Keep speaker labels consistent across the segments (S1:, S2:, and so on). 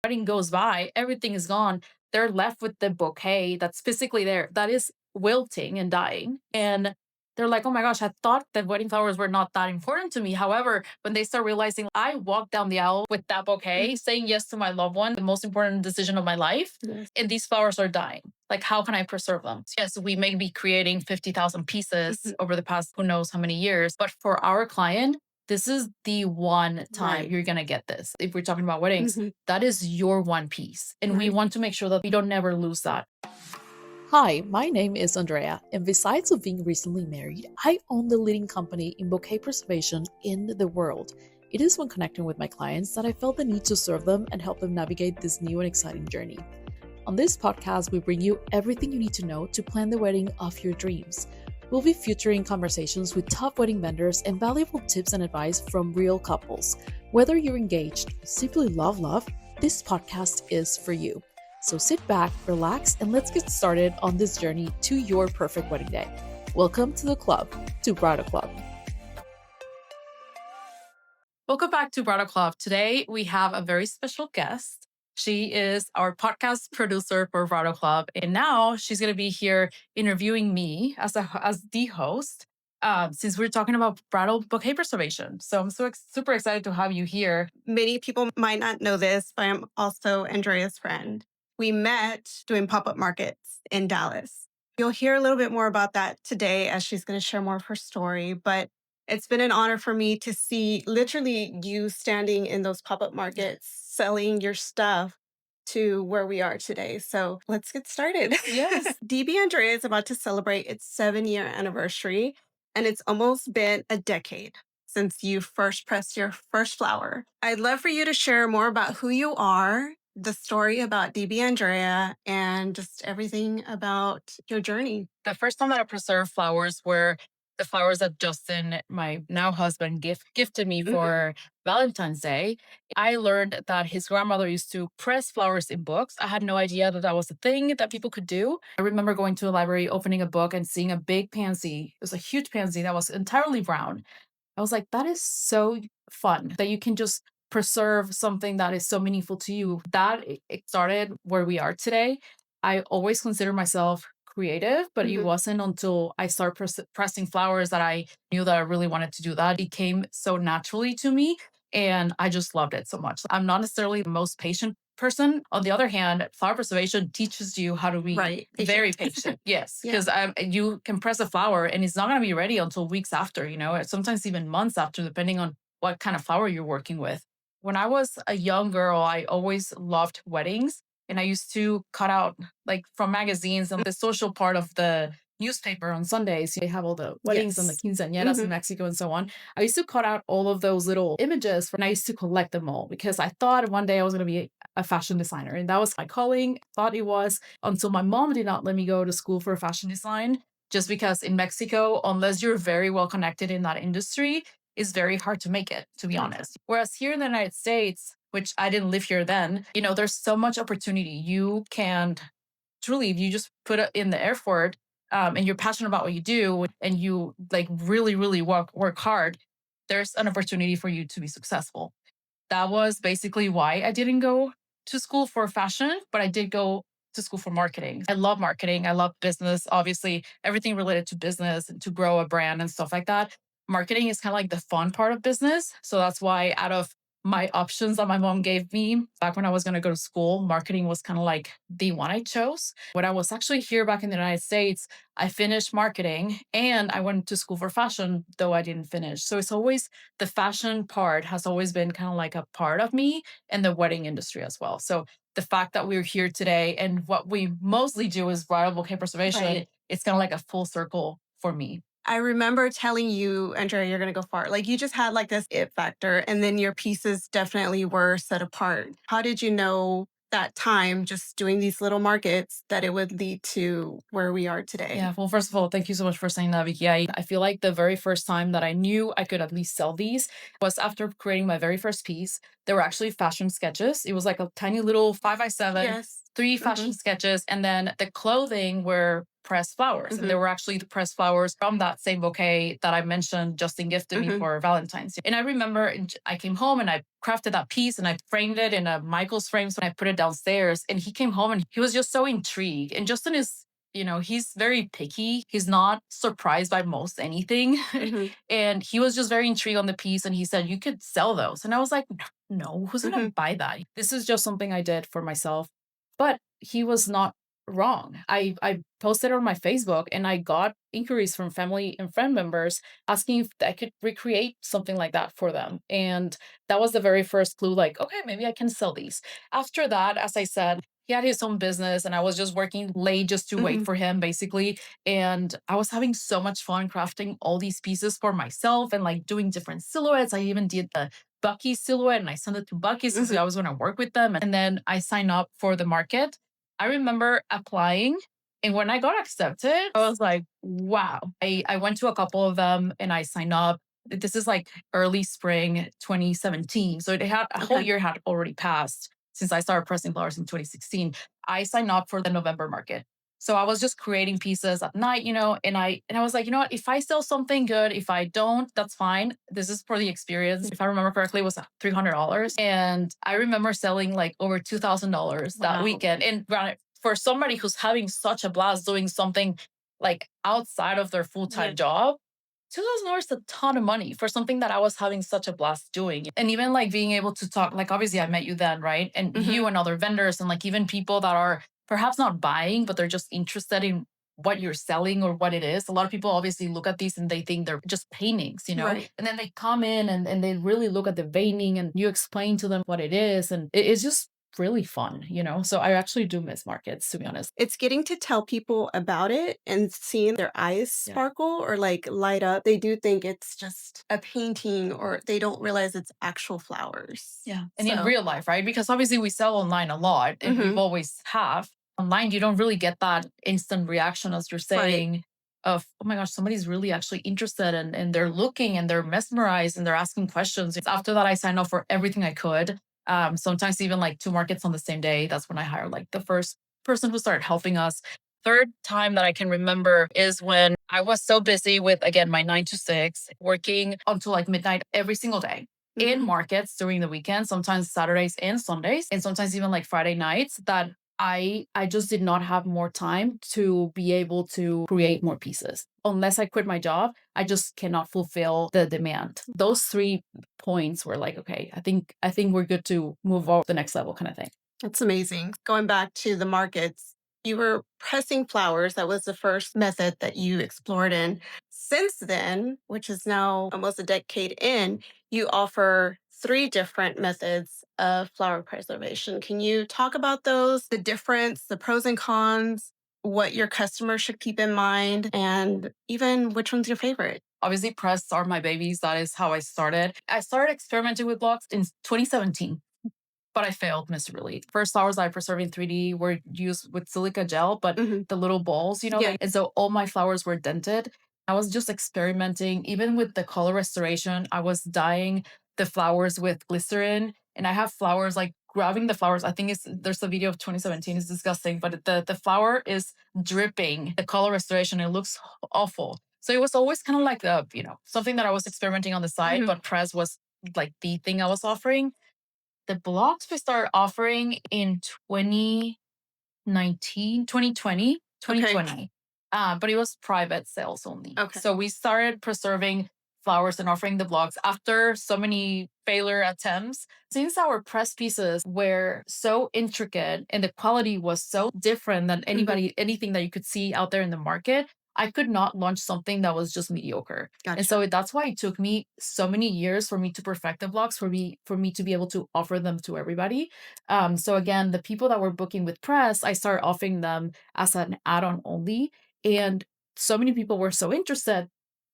S1: Wedding goes by, everything is gone. They're left with the bouquet that's physically there, that is wilting and dying. And they're like, oh my gosh, I thought that wedding flowers were not that important to me. However, when they start realizing I walked down the aisle with that bouquet, saying yes to my loved one, the most important decision of my life,
S2: Yes.
S1: and these flowers are dying. Like, how can I preserve them? Yes, we may be creating 50,000 pieces over the past who knows how many years, but for our client, this is the one time
S2: Right.
S1: you're going to get this. If we're talking about weddings,
S2: Mhm.
S1: that is your one piece. And we
S2: Right.
S1: want to make sure that we don't never lose that.
S3: Hi, my name is Andrea, and besides of being recently married, I own the leading company in bouquet preservation in the world. It is when connecting with my clients that I felt the need to serve them and help them navigate this new and exciting journey. On this podcast, we bring you everything you need to know to plan the wedding of your dreams. We'll be featuring conversations with top wedding vendors and valuable tips and advice from real couples. Whether you're engaged or simply love, this podcast is for you. So sit back, relax, and let's get started on this journey to your perfect wedding day. Welcome to the club, to Bridal Club.
S1: Welcome back to Bridal Club. Today, we have a very special guest. She is our podcast producer for Bridal Club. And now she's going to be here interviewing me as the host, since we're talking about bridal bouquet preservation. So I'm super excited to have you here.
S2: Many people might not know this, but I'm also Andrea's friend. We met doing pop-up markets in Dallas. You'll hear a little bit more about that today as she's going to share more of her story. But it's been an honor for me to see literally you standing in those pop-up markets, selling your stuff to where we are today. So let's get started.
S1: Yes.
S2: DB Andrea is about to celebrate its 7-year anniversary, and it's almost been a decade since you first pressed your first flower. I'd love for you to share more about who you are, the story about DB Andrea, and just everything about your journey.
S1: The first time that I preserved flowers were the flowers that Justin, my now husband, gifted me for Valentine's Day. I learned that his grandmother used to press flowers in books. I had no idea that that was a thing that people could do. I remember going to a library, opening a book, and seeing a big pansy. It was a huge pansy that was entirely brown. I was like, that is so fun that you can just preserve something that is so meaningful to you. It started where we are today. I always consider myself creative, but it wasn't until I started pressing flowers that I knew that I really wanted to do that. It came so naturally to me, and I just loved it so much. I'm not necessarily the most patient person. On the other hand, flower preservation teaches you how to be
S2: Right.
S1: very patient. Yes,
S2: Yeah.
S1: because you can press a flower and it's not going to be ready until weeks after, sometimes even months after, depending on what kind of flower you're working with. When I was a young girl, I always loved weddings. And I used to cut out, like, from magazines and the social part of the newspaper on Sundays. They have all the weddings and the
S2: Yes.
S1: quinceañeras in Mexico and so on. I used to cut out all of those little images and I used to collect them all because I thought one day I was going to be a fashion designer. And that was my calling. Thought it was, until my mom did not let me go to school for fashion design. Just because in Mexico, unless you're very well connected in that industry, it's very hard to make it, to be honest. Whereas here in the United States, which I didn't live here then, there's so much opportunity. You can truly, if you just put it in the effort, and you're passionate about what you do and you like really, really work hard, there's an opportunity for you to be successful. That was basically why I didn't go to school for fashion, but I did go to school for marketing. I love marketing. I love business, obviously, everything related to business and to grow a brand and stuff like that. Marketing is kind of like the fun part of business. So that's why, out of my options that my mom gave me back when I was going to go to school, marketing was kind of like the one I chose. When I was actually here back in the United States, I finished marketing and I went to school for fashion, though I didn't finish. So it's always, the fashion part has always been kind of like a part of me, and the wedding industry as well. So the fact that we're here today and what we mostly do is bridal bouquet preservation,
S2: Right.
S1: it's kind of like a full circle for me.
S2: I remember telling you, Andrea, you're going to go far. Like you just had like this it factor, and then your pieces definitely were set apart. How did you know that time just doing these little markets that it would lead to where we are today?
S1: Yeah. Well, first of all, thank you so much for saying that, Vickie. I feel like the very first time that I knew I could at least sell these was after creating my very first piece. They were actually fashion sketches. It was like a tiny little 5x7,
S2: Yes.
S1: three fashion sketches. And then the clothing were pressed flowers. And they were actually the pressed flowers from that same bouquet that I mentioned Justin gifted me for Valentine's. And I remember I came home and I crafted that piece and I framed it in a Michael's frame. So I put it downstairs and he came home and he was just so intrigued. And Justin is, he's very picky. He's not surprised by most anything. And he was just very intrigued on the piece. And he said, you could sell those. And I was like, no, who's going to buy that? This is just something I did for myself. But he was not wrong. I posted on my Facebook and I got inquiries from family and friend members asking if I could recreate something like that for them. And that was the very first clue, like, okay, maybe I can sell these. After that, as I said, he had his own business and I was just working late just to wait for him, basically. And I was having so much fun crafting all these pieces for myself and like doing different silhouettes. I even did the Bucky silhouette and I sent it to Bucky because I was going to work with them. And then I signed up for the market. I remember applying, and when I got accepted, I was like, wow. I went to a couple of them and I signed up. This is like early spring 2017. So it had a whole year had already passed since I started pressing flowers in 2016. I signed up for the November market. So I was just creating pieces at night, and I was like, you know what, if I sell something good, if I don't, that's fine. This is for the experience. If I remember correctly, it was $300. And I remember selling like over $2,000 that weekend. And granted, for somebody who's having such a blast doing something like outside of their full-time job, $2,000 is a ton of money for something that I was having such a blast doing. And even like being able to talk, like obviously I met you then, right? And you and other vendors and like even people that are perhaps not buying, but they're just interested in what you're selling or what it is. A lot of people obviously look at these and they think they're just paintings,
S2: Right.
S1: and then they come in and they really look at the veining and you explain to them what it is. And it's just really fun, So I actually do miss markets, to be honest.
S2: It's getting to tell people about it and seeing their eyes sparkle or like light up. They do think it's just a painting or they don't realize it's actual flowers.
S1: Yeah. And in real life, right? Because obviously we sell online a lot and we've always have. Online, you don't really get that instant reaction as you're saying of, oh my gosh, somebody's really actually interested and they're looking and they're mesmerized and they're asking questions. After that, I signed up for everything I could. Sometimes even like 2 markets on the same day. That's when I hired like the first person who started helping us. Third time that I can remember is when I was so busy with, again, my 9 to 6, working until like midnight every single day in markets during the weekend, sometimes Saturdays and Sundays, and sometimes even like Friday nights, that I just did not have more time to be able to create more pieces. Unless I quit my job, I just cannot fulfill the demand. Those 3 points were like, okay, I think we're good to move on to the next level kind of thing.
S2: That's amazing. Going back to the markets, you were pressing flowers. That was the first method that you explored in. Since then, which is now almost a decade in, you offer 3 different methods of flower preservation. Can you talk about those, the difference, the pros and cons, what your customers should keep in mind, and even which one's your favorite?
S1: Obviously, press are my babies. That is how I started. I started experimenting with blocks in 2017. But I failed miserably. First flowers I preserved in 3D were used with silica gel, but the little balls, and so all my flowers were dented. I was just experimenting. Even with the color restoration, I was dyeing the flowers with glycerin. And I have flowers like grabbing the flowers. I think there's a video of 2017. It's disgusting, but the flower is dripping. The color restoration, it looks awful. So it was always kind of like something that I was experimenting on the side, but press was like the thing I was offering. The blocks we started offering in 2019, 2020, 2020. But it was private sales only.
S2: Okay.
S1: So we started preserving flowers and offering the blocks after so many failure attempts. Since our press pieces were so intricate and the quality was so different than anything that you could see out there in the market, I could not launch something that was just mediocre.
S2: Gotcha.
S1: And so that's why it took me so many years for me to perfect the blocks, for me to be able to offer them to everybody. So again, the people that were booking with press, I started offering them as an add-on only. And so many people were so interested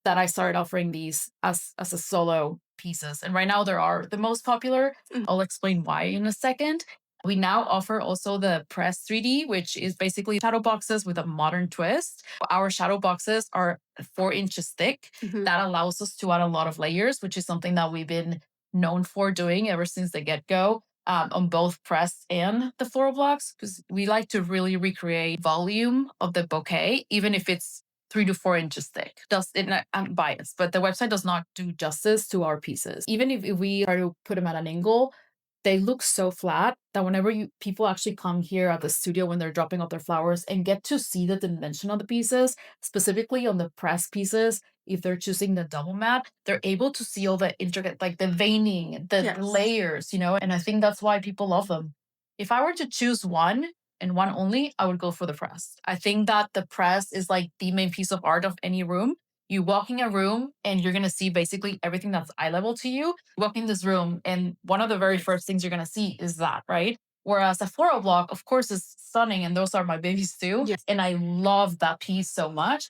S1: that I started offering these as a solo pieces. And right now they are the most popular. I'll explain why in a second. We now offer also the press 3D, which is basically shadow boxes with a modern twist. Our shadow boxes are 4 inches thick. That allows us to add a lot of layers, which is something that we've been known for doing ever since the get-go. on both press and the floral blocks, because we like to really recreate volume of the bouquet, even if it's 3 to 4 inches thick. I'm biased, but the website does not do justice to our pieces. Even if we try to put them at an angle, they look so flat that whenever people actually come here at the studio when they're dropping off their flowers and get to see the dimension of the pieces, specifically on the press pieces, if they're choosing the double mat, they're able to see all the intricate, like the veining, the
S2: Yes.
S1: layers, and I think that's why people love them. If I were to choose one and one only, I would go for the press. I think that the press is like the main piece of art of any room. You walk in a room and you're going to see basically everything that's eye level to you. Walk in this room and one of the very first things you're going to see is that, right? Whereas a floral block, of course, is stunning, and those are my babies too.
S2: Yes.
S1: And I love that piece so much.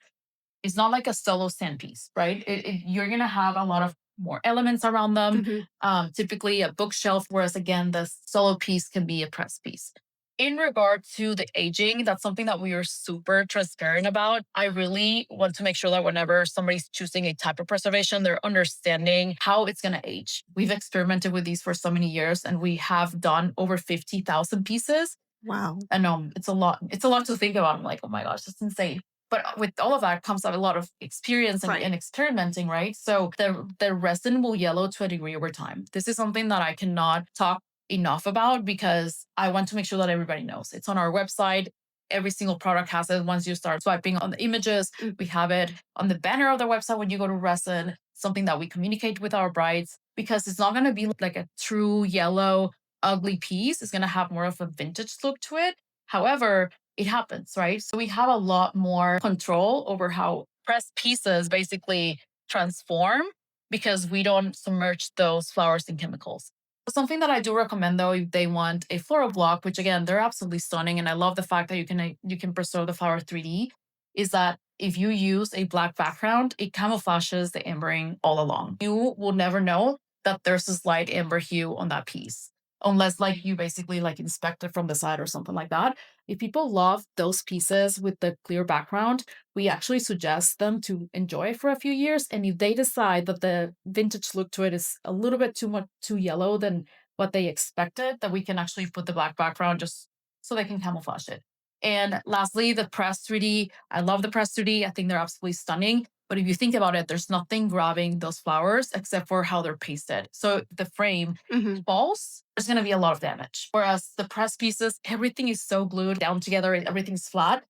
S1: It's not like a solo stand piece, right? You're going to have a lot of more elements around them. Typically a bookshelf, whereas again, the solo piece can be a press piece. In regard to the aging, that's something that we are super transparent about. I really want to make sure that whenever somebody's choosing a type of preservation, they're understanding how it's going to age. We've experimented with these for so many years, and we have done over 50,000 pieces.
S2: Wow.
S1: I know it's a lot. It's a lot to think about. I'm like, oh my gosh, that's insane. But with all of that comes a lot of experience and experimenting, right? So the resin will yellow to a degree over time. This is something that I cannot talk enough about because I want to make sure that everybody knows. It's on our website. Every single product has it. Once you start swiping on the images, we have it on the banner of the website when you go to resin, something that we communicate with our brides, because it's not going to be like a true yellow, ugly piece. It's going to have more of a vintage look to it. However, it happens, right? So we have a lot more control over how pressed pieces basically transform because we don't submerge those flowers in chemicals. Something that I do recommend though, if they want a floral block, which again, they're absolutely stunning. And I love the fact that you can preserve the flower 3D, is that if you use a black background, it camouflages the ambering all along. You will never know that there's a slight amber hue on that piece unless like you basically like inspect it from the side or something like that. If people love those pieces with the clear background, we actually suggest them to enjoy it for a few years. And if they decide that the vintage look to it is a little bit too yellow than what they expected, that we can actually put the black background just so they can camouflage it. And lastly, the press 3D. I love the press 3D. I think they're absolutely stunning. But if you think about it, there's nothing grabbing those flowers except for how they're pasted. So if the frame falls, there's going to be a lot of damage. Whereas the press pieces, everything is so glued down together and everything's flat.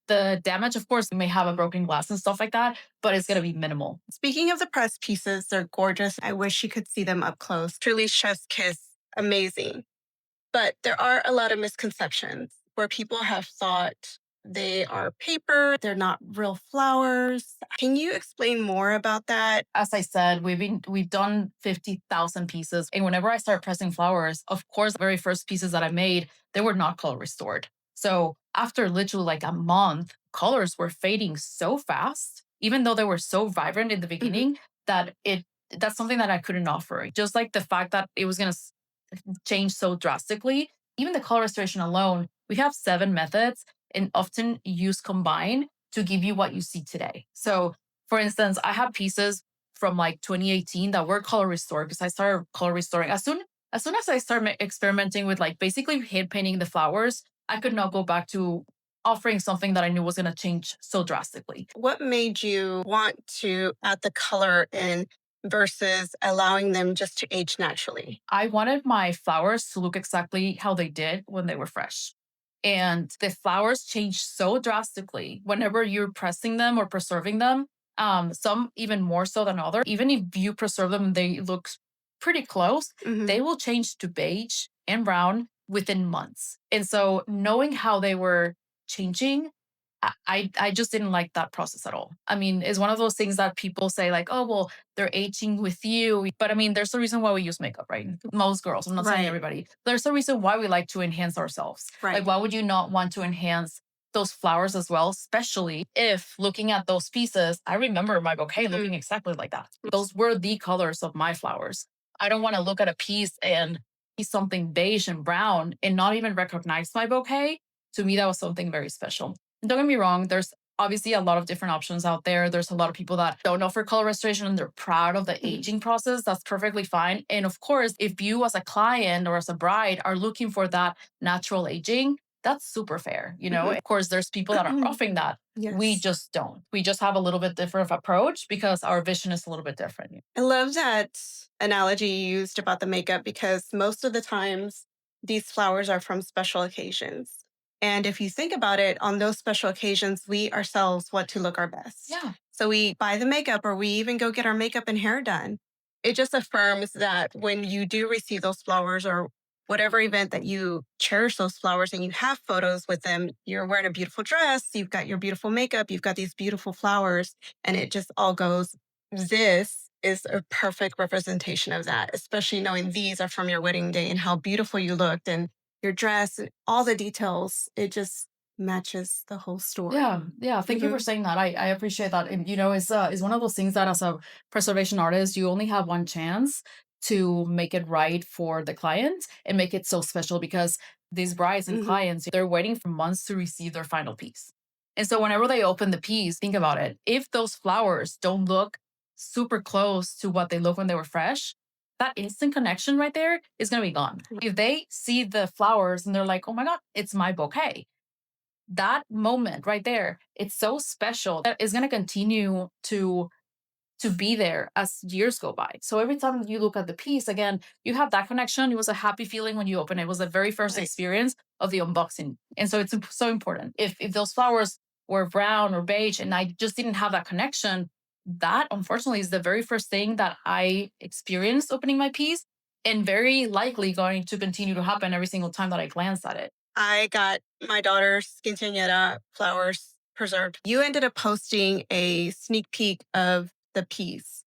S1: The damage, of course, you may have a broken glass and stuff like that, but it's going to be minimal.
S2: Speaking of the press pieces, they're gorgeous. I wish you could see them up close. Truly chef's kiss, amazing. But there are a lot of misconceptions where people have thought they are paper, they're not real flowers. Can you explain more about that?
S1: As I said, we've done 50,000 pieces. And whenever I start pressing flowers, of course, the very first pieces that I made, they were not color restored. So after literally like a month, colors were fading so fast, even though they were so vibrant in the beginning, that's something that I couldn't offer. Just like the fact that it was going to change so drastically. Even the color restoration alone, we have 7 methods and often use combined to give you what you see today. So for instance, I have pieces from like 2018 that were color restored because I started color restoring. As soon as I started experimenting with like basically hand painting the flowers, I could not go back to offering something that I knew was going to change so drastically.
S2: What made you want to add the color in versus allowing them just to age naturally?
S1: I wanted my flowers to look exactly how they did when they were fresh. And the flowers change so drastically whenever you're pressing them or preserving them. Some even more so than others. Even if you preserve them, they look pretty close. They will change to beige and brown within months. And so knowing how they were changing, I just didn't like that process at all. I mean, it's one of those things that people say like, oh, well, they're aging with you. But I mean, there's a reason why we use makeup, right? Most girls, I'm not saying everybody. There's a reason why we like to enhance ourselves. Like, why would you not want to enhance those flowers as well? Especially if looking at those pieces, I remember my bouquet looking exactly like that. Those were the colors of my flowers. I don't want to look at a piece and see something beige and brown and not even recognize my bouquet. To me, that was something very special. Don't get me wrong, there's Obviously a lot of different options out there. There's a lot of people that don't offer color restoration and they're proud of the aging process. That's perfectly fine. And of course, if you as a client or as a bride are looking for that natural aging, that's super fair. Of course, there's people that are offering that. We
S2: Yes.
S1: just don't. We just have a little bit different of approach because our vision is a little bit different.
S2: I love that analogy you used about the makeup because most of the times these flowers are from special occasions. And if you think about it, on those special occasions, we ourselves want to look our best.
S1: Yeah.
S2: So we buy the makeup or we even go get our makeup and hair done. It just affirms that when you do receive those flowers or whatever event that you cherish those flowers and you have photos with them, you're wearing a beautiful dress, you've got your beautiful makeup, you've got these beautiful flowers, and it just all goes. This is a perfect representation of that, especially knowing these are from your wedding day and how beautiful you looked and your dress and all the details. It just matches the whole story.
S1: Yeah, yeah. Thank you for saying that. I appreciate that. And it's one of those things that as a preservation artist, you only have one chance to make it right for the client and make it so special because these brides and clients, they're waiting for months to receive their final piece. And so whenever they open the piece, think about it. If those flowers don't look super close to what they look when they were fresh, that instant connection right there is going to be gone. If they see the flowers and they're like, oh my God, it's my bouquet, that moment right there, it's so special that it's going to continue to be there as years go by. So every time you look at the piece again, you have that connection. It was a happy feeling when you open it. It was the very first experience of the unboxing. And so it's so important. If those flowers were brown or beige and I just didn't have that connection, that unfortunately is the very first thing that I experienced opening my piece and very likely going to continue to happen every single time that I glance at it.
S2: I got my daughter's quinceañera flowers preserved. You ended up posting a sneak peek of the piece.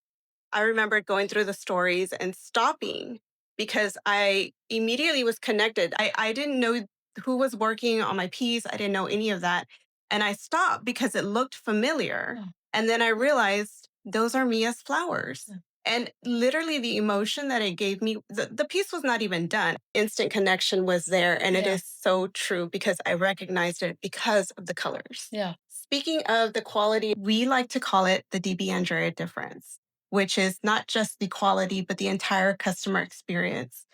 S2: I remember going through the stories and stopping because I immediately was connected. I didn't know who was working on my piece. I didn't know any of that. And I stopped because it looked familiar.
S1: Yeah.
S2: And then I realized those are Mia's flowers.
S1: Yeah.
S2: And literally the emotion that it gave me, the piece was not even done. Instant connection was there. And it
S1: Yeah.
S2: is so true because I recognized it because of the colors.
S1: Yeah.
S2: Speaking of the quality, we like to call it the DBANDREA difference, which is not just the quality, but the entire customer experience.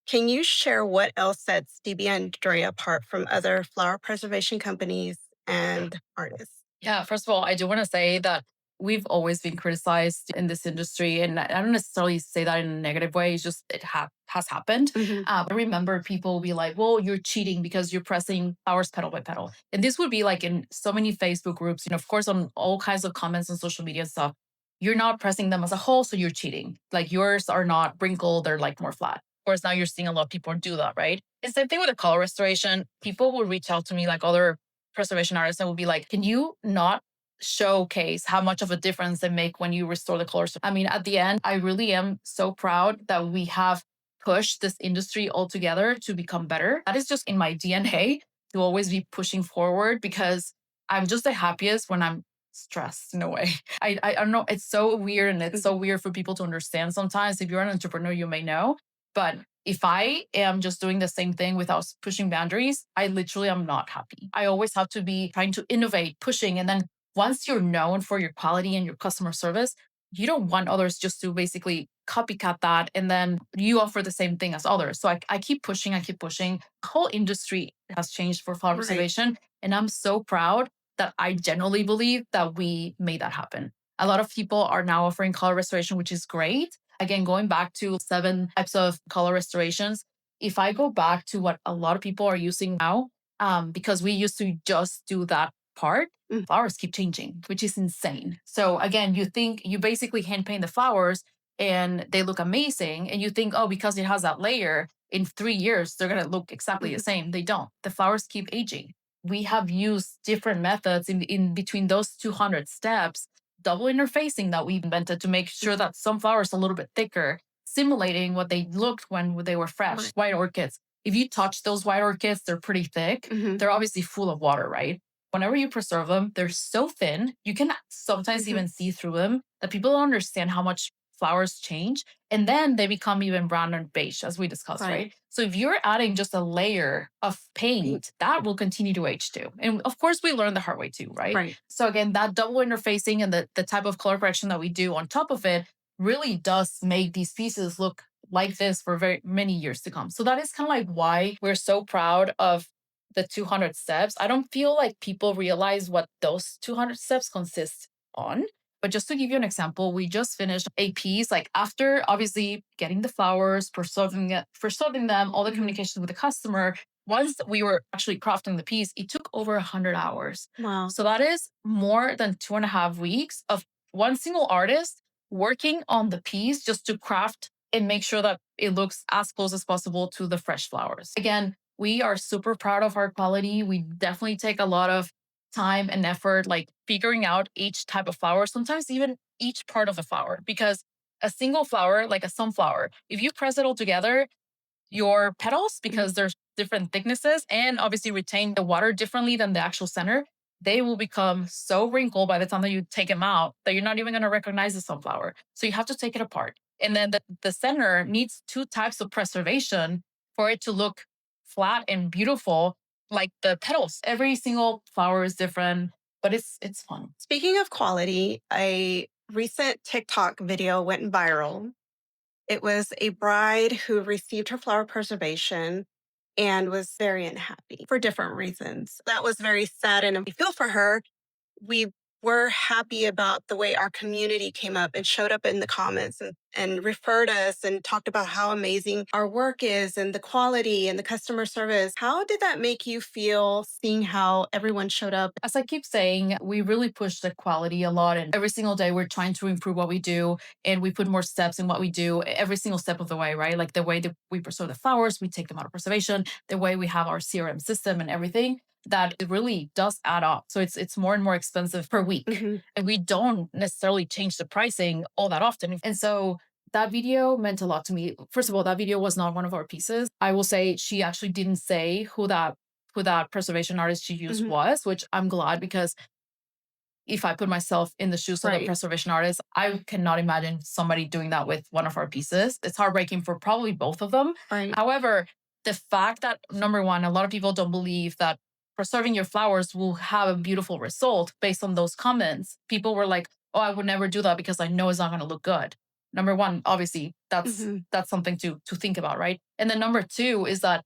S2: Can you share what else sets DBANDREA apart from other flower preservation companies and artists?
S1: Yeah, first of all, I do want to say that we've always been criticized in this industry. And I don't necessarily say that in a negative way. It's just it has happened. I remember people will be like, well, you're cheating because you're pressing flowers petal by petal. And this would be like in so many Facebook groups, of course, on all kinds of comments on social media and stuff. You're not pressing them as a whole, so you're cheating. Like yours are not wrinkled, they're like more flat. Of course, now you're seeing a lot of people do that, right? And same thing with the color restoration. People will reach out to me like other preservation artists and will be like, can you not showcase how much of a difference they make when you restore the colors? I mean, at the end, I really am so proud that we have pushed this industry altogether to become better. That is just in my DNA to always be pushing forward because I'm just the happiest when I'm stressed in a way. I don't know. It's so weird and it's so weird for people to understand sometimes. If you're an entrepreneur, you may know. But if I am just doing the same thing without pushing boundaries, I literally am not happy. I always have to be trying to innovate, pushing. And then once you're known for your quality and your customer service, you don't want others just to basically copycat that and then you offer the same thing as others. So I keep pushing, I keep pushing. The whole industry has changed for flower preservation. And I'm so proud that I genuinely believe that we made that happen. A lot of people are now offering color restoration, which is great. Again, going back to 7 types of color restorations, if I go back to what a lot of people are using now, because we used to just do that part, flowers keep changing, which is insane. So again, you basically hand paint the flowers and they look amazing. And you think, oh, because it has that layer, in 3 years, they're going to look exactly the same. They don't. The flowers keep aging. We have used different methods in between those 200 steps, double interfacing that we invented to make sure that some flowers are a little bit thicker, simulating what they looked when they were fresh. White orchids. If you touch those white orchids, they're pretty thick. They're obviously full of water, right? Whenever you preserve them, they're so thin, you can sometimes even see through them that people don't understand how much flowers change and then they become even brown and beige, as we discussed, right? So if you're adding just a layer of paint, that will continue to age too. And of course, we learned the hard way too, right? So again, that double interfacing and the type of color correction that we do on top of it really does make these pieces look like this for very many years to come. So that is kind of like why we're so proud of the 200 steps. I don't feel like people realize what those 200 steps consist on. But just to give you an example, we just finished a piece, like after obviously getting the flowers, for serving them, all the communication with the customer. Once we were actually crafting the piece, it took over 100 hours.
S2: Wow.
S1: So that is more than 2.5 weeks of one single artist working on the piece just to craft and make sure that it looks as close as possible to the fresh flowers. Again, we are super proud of our quality. We definitely take a lot of time and effort, like figuring out each type of flower, sometimes even each part of the flower, because a single flower, like a sunflower, if you press it all together, your petals, because there's different thicknesses and obviously retain the water differently than the actual center, they will become so wrinkled by the time that you take them out that you're not even going to recognize the sunflower. So you have to take it apart. And then the center needs two types of preservation for it to look flat and beautiful like the petals. Every single flower is different, but it's fun.
S2: Speaking of quality, a recent TikTok video went viral. It was a bride who received her flower preservation and was very unhappy for different reasons. That was very sad, and we feel for her. We were happy about the way our community came up and showed up in the comments and referred us and talked about how amazing our work is and the quality and the customer service. How did that make you feel seeing how everyone showed up?
S1: As I keep saying, we really push the quality a lot. And every single day, we're trying to improve what we do. And we put more steps in what we do every single step of the way, right? Like the way that we preserve the flowers, we take them out of preservation, the way we have our CRM system and everything, that it really does add up. So it's more and more expensive per week. And we don't necessarily change the pricing all that often. And so that video meant a lot to me. First of all, that video was not one of our pieces. I will say she actually didn't say who that preservation artist she used was, which I'm glad, because if I put myself in the shoes of the preservation artist, I cannot imagine somebody doing that with one of our pieces. It's heartbreaking for probably both of them. However, the fact that, number one, a lot of people don't believe that preserving your flowers will have a beautiful result based on those comments. People were like, oh, I would never do that because I know it's not going to look good. Number one, obviously, that's something to think about, right? And then number two is that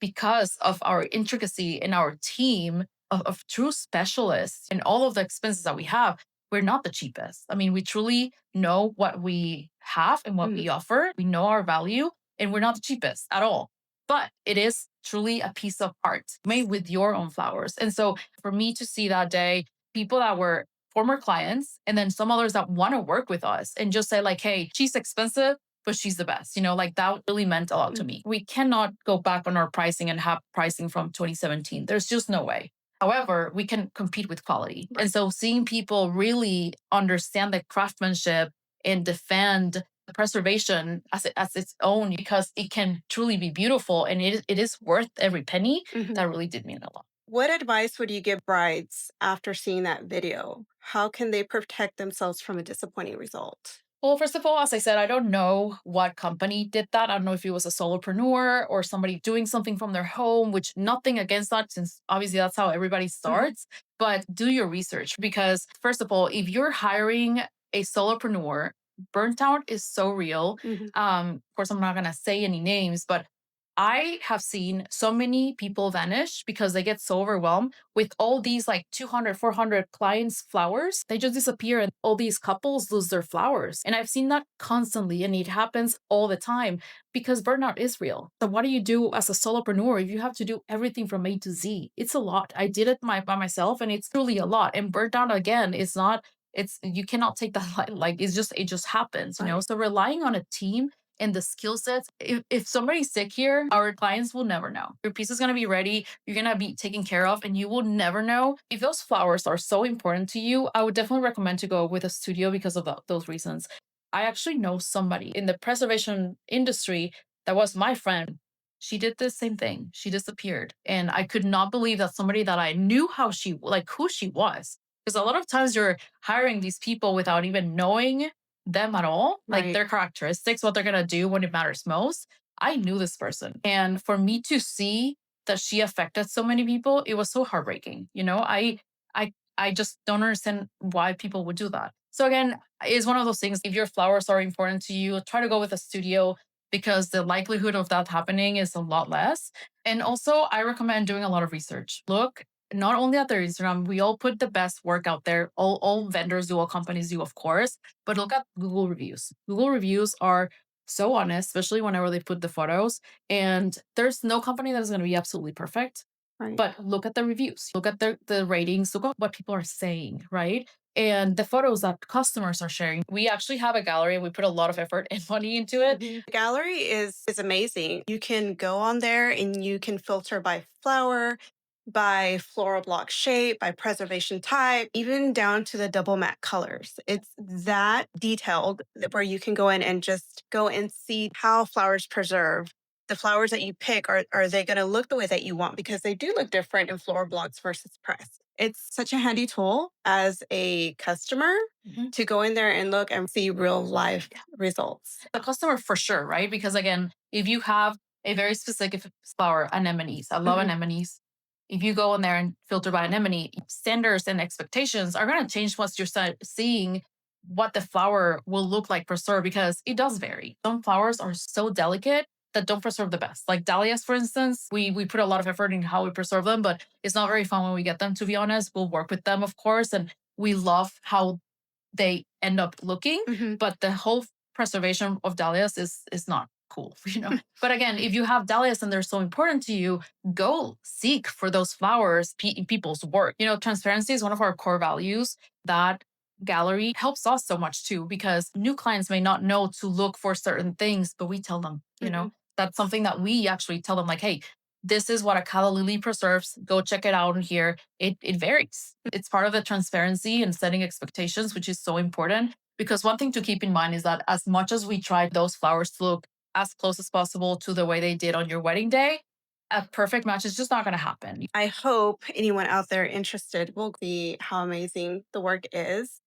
S1: because of our intricacy in our team of true specialists and all of the expenses that we have, we're not the cheapest. I mean, we truly know what we have and what we offer. We know our value, and we're not the cheapest at all. But it is truly a piece of art made with your own flowers. And so for me to see that day, people that were former clients and then some others that want to work with us and just say like, hey, she's expensive, but she's the best. Like that really meant a lot to me. We cannot go back on our pricing and have pricing from 2017. There's just no way. However, we can compete with quality. And so seeing people really understand the craftsmanship and defend the preservation as its own, because it can truly be beautiful and it is worth every penny, that really did mean a lot.
S2: What advice would you give brides after seeing that video? How can they protect themselves from a disappointing result?
S1: Well, first of all, as I said, I don't know what company did that. I don't know if it was a solopreneur or somebody doing something from their home, which nothing against that, since obviously that's how everybody starts. But do your research, because first of all, if you're hiring a solopreneur, burnt out is so real. Of course, I'm not going to say any names, but I have seen so many people vanish because they get so overwhelmed with all these like 200, 400 clients' flowers. They just disappear and all these couples lose their flowers. And I've seen that constantly, and it happens all the time because burnout is real. So what do you do as a solopreneur if you have to do everything from A to Z? It's a lot. I did it by myself, and it's truly a lot. And burnout, again, is not, you cannot take that like it just happens, So relying on a team and the skill sets. If somebody's sick here, our clients will never know. Your piece is going to be ready. You're going to be taken care of, and you will never know. If those flowers are so important to you, I would definitely recommend to go with a studio because of those reasons. I actually know somebody in the preservation industry that was my friend. She did the same thing. She disappeared. And I could not believe that somebody that I knew who she was. Because a lot of times you're hiring these people without even knowing them at all, like
S2: Right.
S1: their characteristics, what they're gonna do when it matters most. I knew this person. And for me to see that she affected so many people, it was so heartbreaking. I just don't understand why people would do that. So again, it's one of those things. If your flowers are important to you, try to go with a studio because the likelihood of that happening is a lot less. And also, I recommend doing a lot of research. Look not only at their Instagram, we all put the best work out there. All vendors do, all companies do, of course, but look at Google reviews. Google reviews are so honest, especially whenever they put the photos. And there's no company that is going to be absolutely perfect.
S2: Right.
S1: But look at the reviews, look at the ratings, look at what people are saying, right? And the photos that customers are sharing. We actually have a gallery and we put a lot of effort and money into it.
S2: The gallery is amazing. You can go on there and you can filter by flower, by floral block shape, by preservation type, even down to the double matte colors. It's that detailed where you can go in and just go and see how flowers preserve. The flowers that you pick, are they going to look the way that you want? Because they do look different in floral blocks versus pressed. It's such a handy tool as a customer
S1: Mhm.
S2: to go in there and look and see real life results.
S1: The customer for sure, right? Because again, if you have a very specific flower, anemones, I love
S2: Mhm.
S1: anemones. If you go in there and filter by anemone, standards and expectations are going to change once you're seeing what the flower will look like preserved because it does vary. Some flowers are so delicate that don't preserve the best. Like dahlias, for instance, we put a lot of effort in how we preserve them, but it's not very fun when we get them, to be honest. We'll work with them, of course, and we love how they end up looking,
S2: Mhm.
S1: but the whole preservation of dahlias is not cool, But again, if you have dahlias and they're so important to you, go seek for those flowers in people's work. Transparency is one of our core values. That gallery helps us so much too, because new clients may not know to look for certain things, but we tell them,
S2: Mhm.
S1: that's something that we actually tell them, like, hey, this is what a calla lily preserves. Go check it out in here. It varies. It's part of the transparency and setting expectations, which is so important. Because one thing to keep in mind is that as much as we try those flowers to look as close as possible to the way they did on your wedding day, a perfect match is just not going to happen.
S2: I hope anyone out there interested will see how amazing the work is.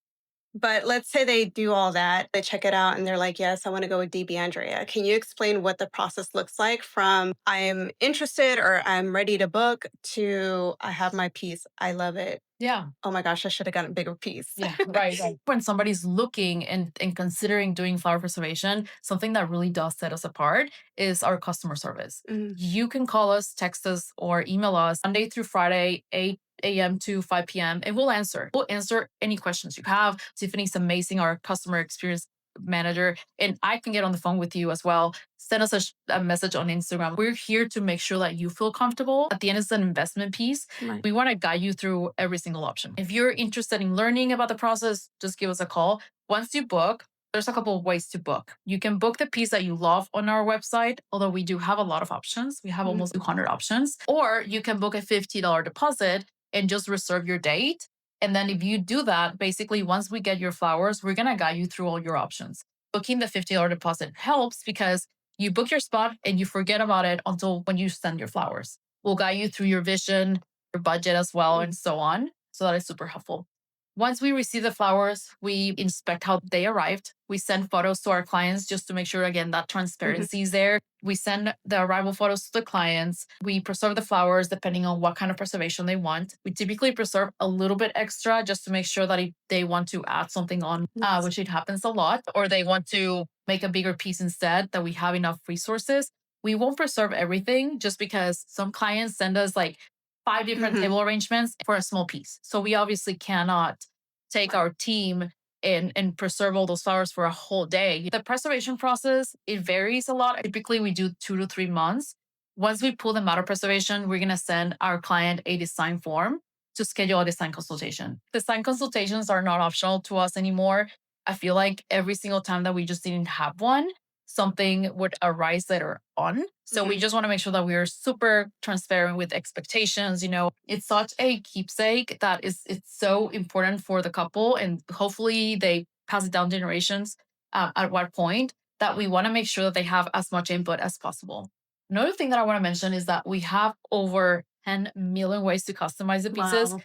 S2: But let's say they do all that, they check it out and they're like, yes, I want to go with DBANDREA. Can you explain what the process looks like from I'm interested or I'm ready to book to I have my piece. I love it.
S1: Yeah.
S2: Oh my gosh, I should have gotten a bigger piece.
S1: Yeah, right, right. When somebody's looking and considering doing flower preservation, something that really does set us apart is our customer service.
S2: Mm.
S1: You can call us, text us, or email us Monday through Friday, 8 a.m. to 5 p.m., and we'll answer. We'll answer any questions you have. Tiffany's amazing, our customer experience manager, and I can get on the phone with you as well. Send us a message on Instagram. We're here to make sure that you feel comfortable. At the end, it's an investment piece.
S2: Right.
S1: We want to guide you through every single option. If you're interested in learning about the process, just give us a call. Once you book, there's a couple of ways to book. You can book the piece that you love on our website, although we do have a lot of options. We have
S2: Mhm.
S1: almost 200 options. Or you can book a $50 deposit and just reserve your date. And then if you do that, basically, once we get your flowers, we're going to guide you through all your options. Booking the $50 deposit helps because you book your spot and you forget about it until when you send your flowers. We'll guide you through your vision, your budget as well, and so on. So that is super helpful. Once we receive the flowers, we inspect how they arrived. We send photos to our clients just to make sure, again, that transparency is there. We send the arrival photos to the clients. We preserve the flowers depending on what kind of preservation they want. We typically preserve a little bit extra just to make sure that if they want to add something on,
S2: Yes.
S1: which it happens a lot, or they want to make a bigger piece instead, that we have enough resources. We won't preserve everything just because some clients send us like 5 different
S2: Mhm.
S1: table arrangements for a small piece. So we obviously cannot take our team and preserve all those flowers for a whole day. The preservation process, it varies a lot. Typically, we do 2 to 3 months. Once we pull them out of preservation, we're going to send our client a design form to schedule a design consultation. Design consultations are not optional to us anymore. I feel like every single time that we just didn't have one, something would arise later on. So we
S2: Mhm.
S1: just want to make sure that we are super transparent with expectations. It's such a keepsake that it's so important for the couple, and hopefully they pass it down generations at what point that we want to make sure that they have as much input as possible. Another thing that I want to mention is that we have over 10 million ways to customize the pieces.
S2: Wow.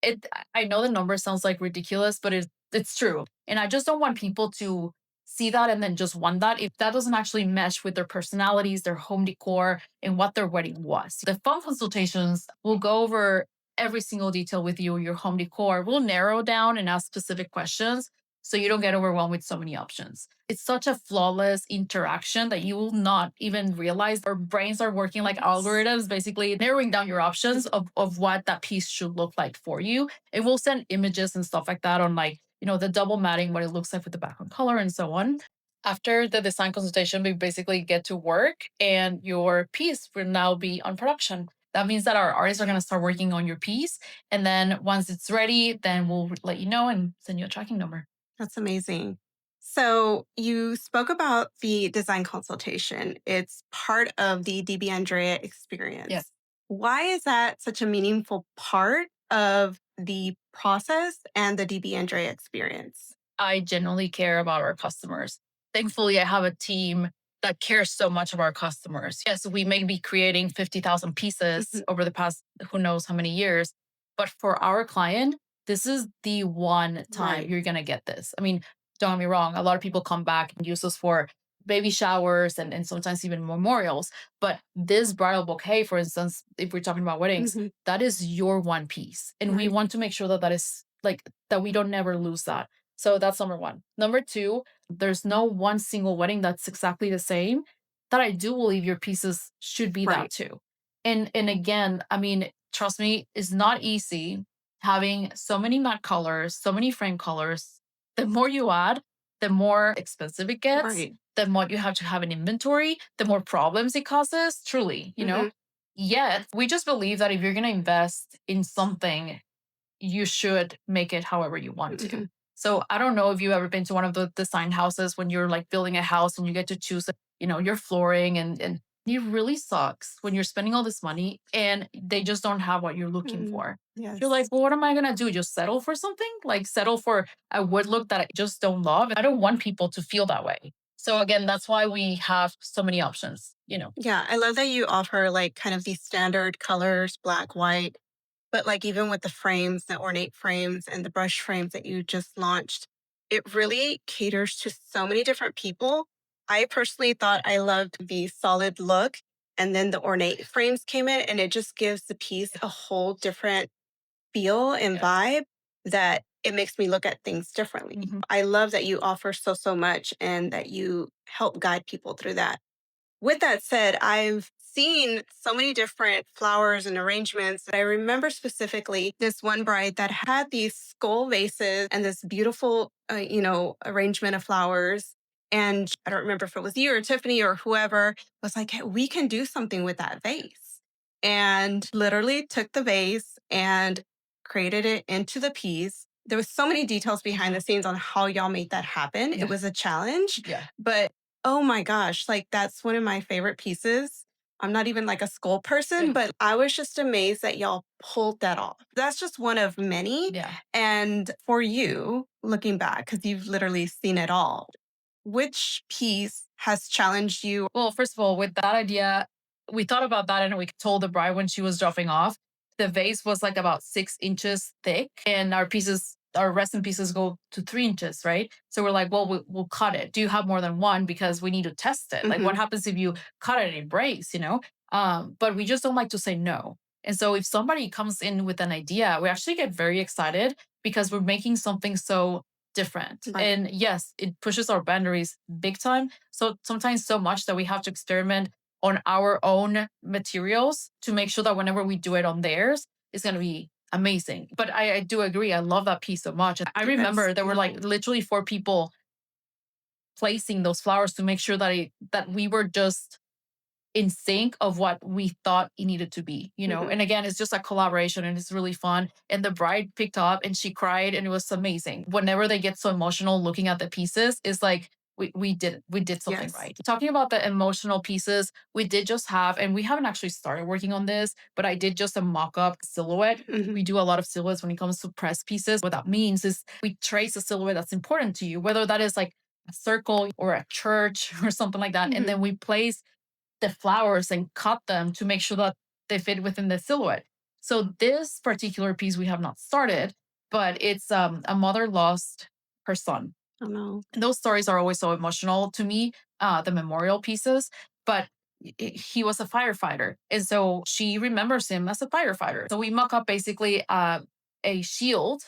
S1: it I know the number sounds like ridiculous, but It's true. And I just don't want people to see that and then just want that if that doesn't actually mesh with their personalities, their home decor, and what their wedding was. The phone consultations will go over every single detail with you, your home decor. We'll narrow down and ask specific questions so you don't get overwhelmed with so many options. It's such a flawless interaction that you will not even realize our brains are working like algorithms, basically narrowing down your options of what that piece should look like for you. And we'll send images and stuff like that on like, the double matting, what it looks like with the background color and so on. After the design consultation, we basically get to work and your piece will now be on production. That means that our artists are going to start working on your piece. And then once it's ready, then we'll let you know and send you a tracking number.
S2: That's amazing. So you spoke about the design consultation. It's part of the DBANDREA
S1: Yeah.
S2: experience. Why is that such a meaningful part of the process and the DBANDREA experience?
S1: I genuinely care about our customers. Thankfully, I have a team that cares so much about our customers. Yes, we may be creating 50,000 pieces
S2: Mhm.
S1: over the past who knows how many years, but for our client, this is the one time
S2: Right.
S1: you're going to get this. I mean, don't get me wrong, a lot of people come back and use us for baby showers and sometimes even memorials. But this bridal bouquet, for instance, if we're talking about weddings,
S2: Mhm.
S1: that is your one piece. And we
S2: Right.
S1: want to make sure that that is like, that we don't never lose that. So that's number one. Number two, there's no one single wedding that's exactly the same. That I do believe your pieces should be that
S2: Right.
S1: too. And again, I mean, trust me, it's not easy having so many matte colors, so many frame colors. The more you add, the more expensive it gets,
S2: Right.
S1: the more you have to have an inventory, the more problems it causes, truly.
S2: Mhm.
S1: Yet we just believe that if you're gonna invest in something you should make it however you want to.
S2: Mhm.
S1: So I don't know if you've ever been to one of the design houses when you're like building a house and you get to choose, your flooring and it really sucks when you're spending all this money and they just don't have what you're looking
S2: Mhm.
S1: for. You're like,
S2: Yes.
S1: well, what am I gonna do? Just settle for something? Like settle for a wood look that I just don't love? I don't want people to feel that way. So again, that's why we have so many options.
S2: Yeah, I love that you offer like kind of these standard colors, black, white, but like even with the frames, the ornate frames and the brush frames that you just launched, it really caters to so many different people. I personally thought I loved the solid look, and then the ornate frames came in and it just gives the piece a whole different feel and
S1: Yes.
S2: vibe that it makes me look at things differently.
S1: Mhm.
S2: I love that you offer so much and that you help guide people through that. With that said, I've seen so many different flowers and arrangements. I remember specifically this one bride that had these skull vases and this beautiful, arrangement of flowers. And I don't remember if it was you or Tiffany or whoever was like, "Hey, we can do something with that vase." And literally took the vase and created it into the piece. There was so many details behind the scenes on how y'all made that happen. It
S1: Yeah.
S2: was a challenge,
S1: Yeah.
S2: but oh my gosh, like that's one of my favorite pieces. I'm not even like a skull person,
S1: Yeah.
S2: but I was just amazed that y'all pulled that off. That's just one of many.
S1: Yeah.
S2: And for you, looking back, because you've literally seen it all, which piece has challenged you?
S1: Well, first of all, with that idea, we thought about that and we told the bride when she was dropping off. The vase was like about 6 inches thick, and our resin pieces go to 3 inches, right? So we're like, well, we'll cut it. Do you have more than one? Because we need to test it. Like, what
S2: Mhm.
S1: happens if you cut it and it breaks? But we just don't like to say no. And so if somebody comes in with an idea, we actually get very excited because we're making something so different.
S2: Right.
S1: And yes, it pushes our boundaries big time. So sometimes so much that we have to experiment on our own materials to make sure that whenever we do it on theirs, it's going to be amazing. But I do agree. I love that piece so much. And I
S2: That's
S1: remember there were like
S2: beautiful.
S1: literally 4 people placing those flowers to make sure that we were just in sync of what we thought it needed to be.
S2: Mhm.
S1: And again, it's just a collaboration and it's really fun. And the bride picked up and she cried and it was amazing. Whenever they get so emotional looking at the pieces, it's like we did something
S2: Yes.
S1: right. Talking about the emotional pieces, we did just have, and we haven't actually started working on this, but I did just a mock-up silhouette.
S2: Mhm.
S1: We do a lot of silhouettes when it comes to press pieces. What that means is we trace a silhouette that's important to you, whether that is like a circle or a church or something like that. And
S2: Mhm.
S1: then we place the flowers and cut them to make sure that they fit within the silhouette. So this particular piece we have not started, but it's a mother lost her son.
S2: Oh no.
S1: And those stories are always so emotional to me, the memorial pieces. But he was a firefighter. And so she remembers him as a firefighter. So we mock up basically a shield.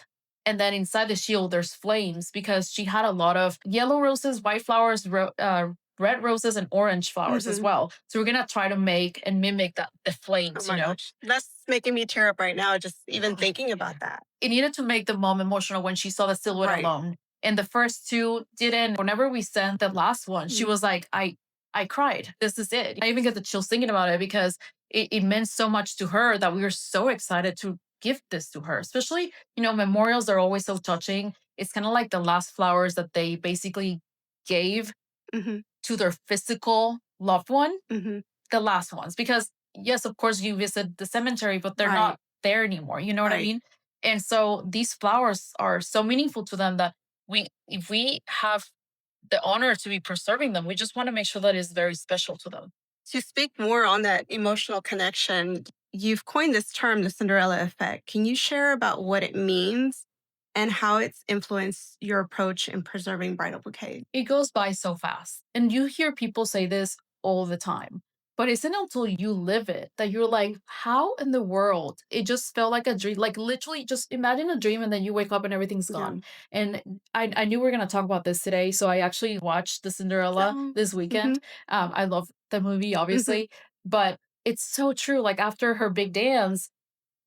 S1: And then inside the shield, there's flames because she had a lot of yellow roses, white flowers, red roses, and orange flowers as
S2: Hmm.
S1: well. So we're going to try to make and mimic that the
S2: Oh
S1: flames,
S2: my gosh. That's making me tear up right now, just even
S1: Oh,
S2: thinking about that.
S1: it needed to make the mom emotional when she saw the silhouette
S2: Right.
S1: alone. And the first two didn't. Whenever we sent the last one, she
S2: Mhm.
S1: was like, I cried. This is it. I even get the chills thinking about it because it meant so much to her that we were so excited to gift this to her. Especially, memorials are always so touching. It's kind of like the last flowers that they basically gave
S2: Hmm.
S1: to their physical loved one,
S2: Hmm.
S1: the last ones. Because yes, of course you visit the cemetery, but they're
S2: Right.
S1: not there anymore. You know what I
S2: Right.
S1: mean? And so these flowers are so meaningful to them that if we have the honor to be preserving them, we just want to make sure that it's very special to them.
S2: To speak more on that emotional connection, you've coined this term, the Cinderella effect. Can you share about what it means and how it's influenced your approach in preserving bridal bouquets?
S1: It goes by so fast. And you hear people say this all the time. But it's not until you live it that you're like, how in the world? It just felt like a dream. Like literally just imagine a dream and then you wake up and everything's
S2: Yeah.
S1: gone. And I knew we were gonna talk about this today. So I actually watched the Cinderella
S2: Oh.
S1: this
S2: Hmm.
S1: weekend. I love the movie,
S2: Hmm.
S1: obviously. But it's so true. Like after her big dance,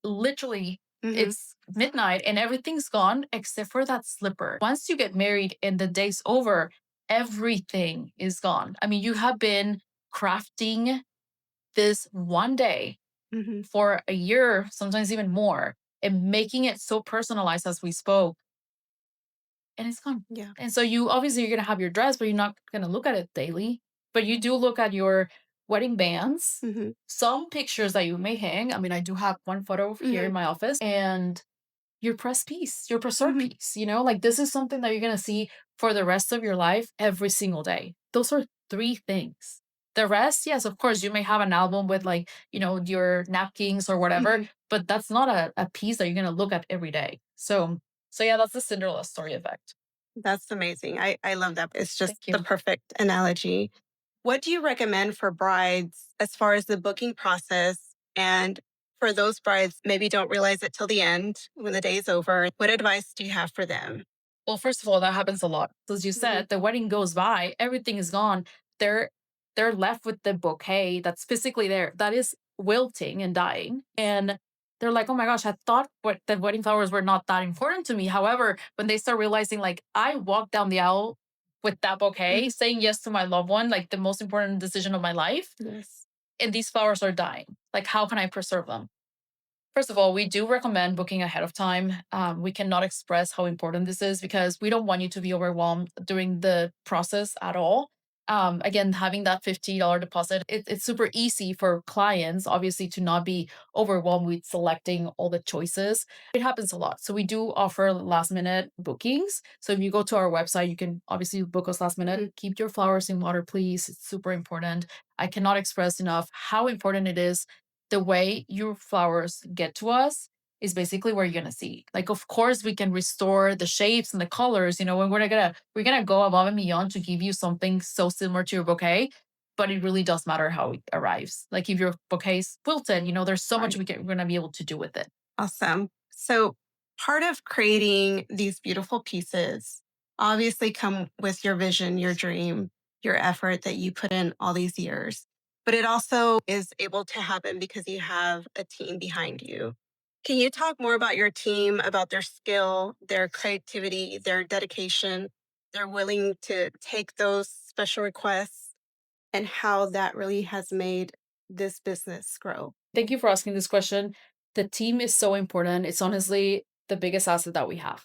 S1: literally
S2: Hmm.
S1: it's midnight and everything's gone except for that slipper. Once you get married and the day's over, everything is gone. I mean, you have been crafting this one day
S2: Hmm.
S1: for a year, sometimes even more, and making it so personalized as we spoke, and it's gone.
S2: Yeah.
S1: And so you obviously you're gonna have your dress, but you're not gonna look at it daily. But you do look at your wedding bands,
S2: Hmm.
S1: some pictures that you may hang. I mean, I do have one photo here in
S2: Hmm.
S1: my office, and your press piece, your preserve
S2: Hmm.
S1: piece, like this is something that you're gonna see for the rest of your life every single day. Those are three things. The rest, yes, of course, you may have an album with like, your napkins or whatever,
S2: Hmm.
S1: but that's not a piece that you're gonna look at every day. So yeah, that's the Cinderella story effect.
S2: That's amazing. I love that. It's just
S1: Thank you.
S2: the perfect analogy. What do you recommend for brides as far as the booking process? And for those brides, maybe don't realize it till the end when the day's over. What advice do you have for them?
S1: Well, first of all, that happens a lot. As you
S2: Hmm.
S1: said, the wedding goes by, everything is gone. They're they're left with the bouquet that's physically there, that is wilting and dying. And they're like, oh my gosh, I thought the wedding flowers were not that important to me. However, when they start realizing, like, I walked down the aisle with that bouquet,
S2: Hmm.
S1: saying yes to my loved one, like the most important decision of my life,
S2: Yes.
S1: and these flowers are dying. Like, how can I preserve them? First of all, we do recommend booking ahead of time. We cannot express how important this is because we don't want you to be overwhelmed during the process at all. Again, having that $50 deposit, it's super easy for clients, obviously, to not be overwhelmed with selecting all the choices. It happens a lot. So we do offer last minute bookings. So if you go to our website, you can obviously book us last minute.
S2: Hmm.
S1: Keep your flowers in water, please. It's super important. I cannot express enough how important it is. The way your flowers get to us is basically where you're gonna see. Like, of course, we can restore the shapes and the colors, and we're gonna go above and beyond to give you something so similar to your bouquet. But it really does matter how it arrives. Like if your bouquet's wilted, there's so much
S2: Right.
S1: we're gonna be able to do with it.
S2: Awesome. So part of creating these beautiful pieces obviously come with your vision, your dream, your effort that you put in all these years. But it also is able to happen because you have a team behind you. Can you talk more about your team, about their skill, their creativity, their dedication, their willing to take those special requests and how that really has made this business grow?
S1: Thank you for asking this question. The team is so important. It's honestly the biggest asset that we have.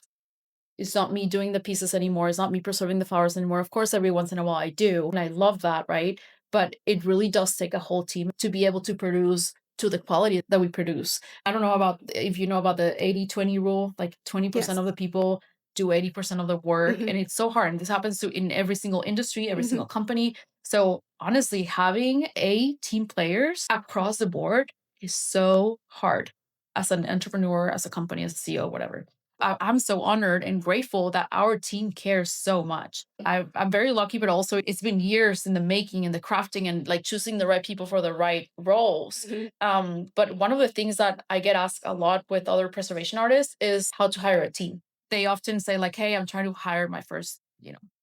S1: It's not me doing the pieces anymore. It's not me preserving the flowers anymore. Of course, every once in a while I do, and I love that, right? But it really does take a whole team to be able to produce to the quality that we produce. I don't know about if you know about the 80-20 rule, like 20%
S2: Yes.
S1: of the people do 80% of the work.
S2: Hmm.
S1: And it's so hard. And this happens to in every single industry, every
S2: Hmm.
S1: single company. So honestly, having a team players across the board is so hard as an entrepreneur, as a company, as a CEO, whatever. I'm so honored and grateful that our team cares so much. I'm very lucky, but also it's been years in the making and the crafting and like choosing the right people for the right roles. But one of the things that I get asked a lot with other preservation artists is how to hire a team. They often say like, "Hey, I'm trying to hire my first,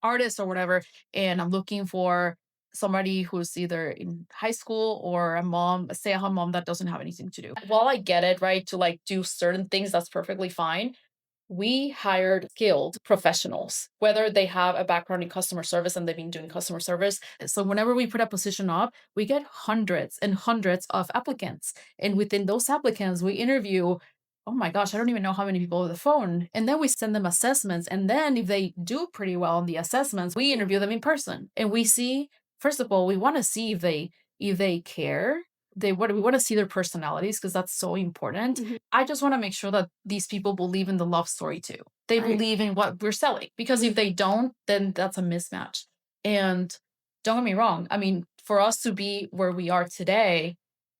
S1: artist or whatever, and I'm looking for somebody who's either in high school or a stay-at-home mom that doesn't have anything to do." While I get it, right, to like do certain things, that's perfectly fine. We hired skilled professionals, whether they have a background in customer service and they've been doing customer service. So whenever we put a position up, we get hundreds and hundreds of applicants. And within those applicants, we interview, oh my gosh, I don't even know how many people over the phone. And then we send them assessments. And then if they do pretty well on the assessments, we interview them in person. And we see, first of all, we want to see if they care. We want to see their personalities because that's so important. I just want to make sure that these people believe in the love story too. They
S2: Right.
S1: believe in what we're selling because if they don't, then that's a mismatch. And don't get me wrong. I mean, for us to be where we are today,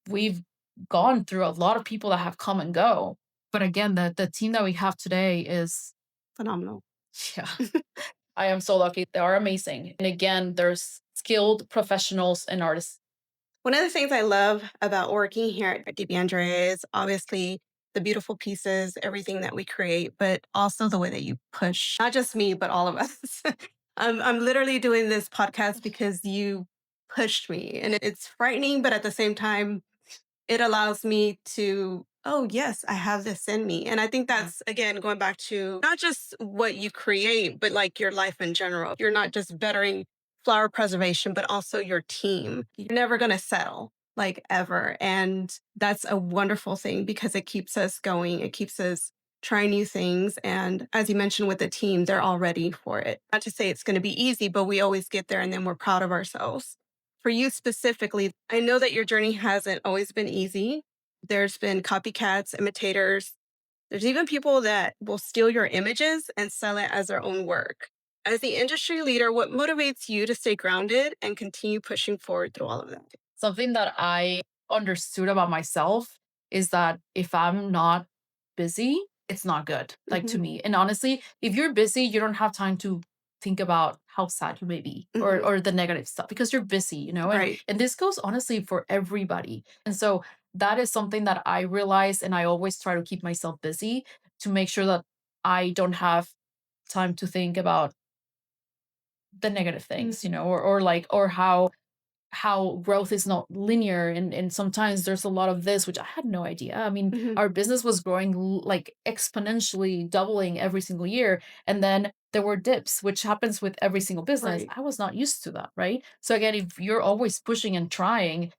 S1: we've gone through a lot of people that have come and go. But again, the team that we have today is,
S2: Phenomenal.
S1: yeah, I am so lucky. They are amazing. And again, there's skilled professionals and artists.
S2: One of the things I love about working here at DBANDREA is obviously the beautiful pieces, everything that we create, but also the way that you push, not just me, but all of us. I'm literally doing this podcast because you pushed me. And it's frightening, but at the same time, it allows me to, oh, yes, I have this in me. And I think that's, again, going back to not just what you create, but like your life in general. You're not just bettering flower preservation, but also your team. You're never going to settle, like ever. And that's a wonderful thing because it keeps us going, it keeps us trying new things. And as you mentioned with the team, they're all ready for it. Not to say it's going to be easy, but we always get there and then we're proud of ourselves. For you specifically, I know that your journey hasn't always been easy. There's been copycats, imitators. There's even people that will steal your images and sell it as their own work. As the industry leader, what motivates you to stay grounded and continue pushing forward through all of that?
S1: Something that I understood about myself is that if I'm not busy, it's not good, like to
S2: Mhm.
S1: me. And honestly, if you're busy, you don't have time to think about how sad you may be or
S2: Mhm.
S1: or the negative stuff because you're busy, And
S2: Right.
S1: and this goes honestly for everybody. And so that is something that I realize and I always try to keep myself busy to make sure that I don't have time to think about the negative things, or growth is not linear and sometimes there's a lot of this which I had no idea. I mean,
S2: Mhm.
S1: our business was growing like exponentially doubling every single year and then there were dips which happens with every single business.
S2: Right.
S1: I was not used to that, right? So again, if you're always pushing and trying,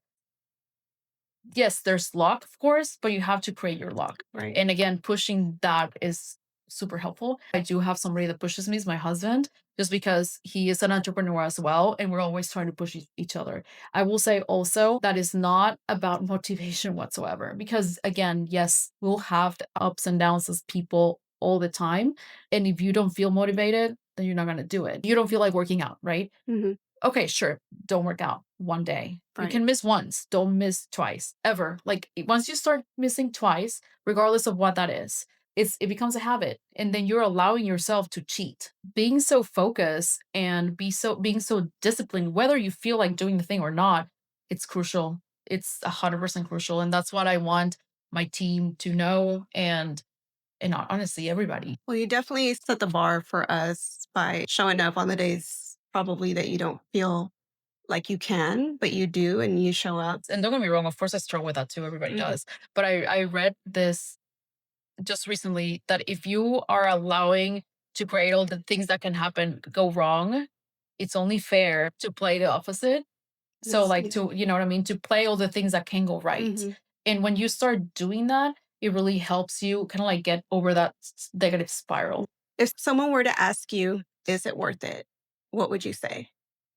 S1: yes, there's luck, of course, but you have to create your luck.
S2: Right.
S1: And again, pushing that is super helpful. I do have somebody that pushes me, is my husband, just because he is an entrepreneur as well. And we're always trying to push each other. I will say also that is not about motivation whatsoever, because again, yes, we'll have the ups and downs as people all the time. And if you don't feel motivated, then you're not going to do it. You don't feel like working out, right?
S2: Mhm.
S1: Okay, sure, don't work out one day. You
S2: Right.
S1: can miss once, don't miss twice, ever. Like once you start missing twice, regardless of what that is, it becomes a habit. And then you're allowing yourself to cheat. Being so focused and being so disciplined, whether you feel like doing the thing or not, it's crucial. It's 100% crucial. And that's what I want my team to know and honestly everybody.
S2: Well, you definitely set the bar for us by showing up on the days probably that you don't feel like you can, but you do and you show up.
S1: And don't get me wrong, of course I struggle with that too. Everybody
S2: Mhm.
S1: does. But I read this just recently that if you are allowing to create all the things that can happen go wrong, it's only fair to play the opposite. So
S2: Yes.
S1: like to, you know what I mean, to play all the things that can go right.
S2: Mhm.
S1: And when you start doing that, it really helps you kind of like get over that negative spiral.
S2: If someone were to ask you, is it worth it? What would you say?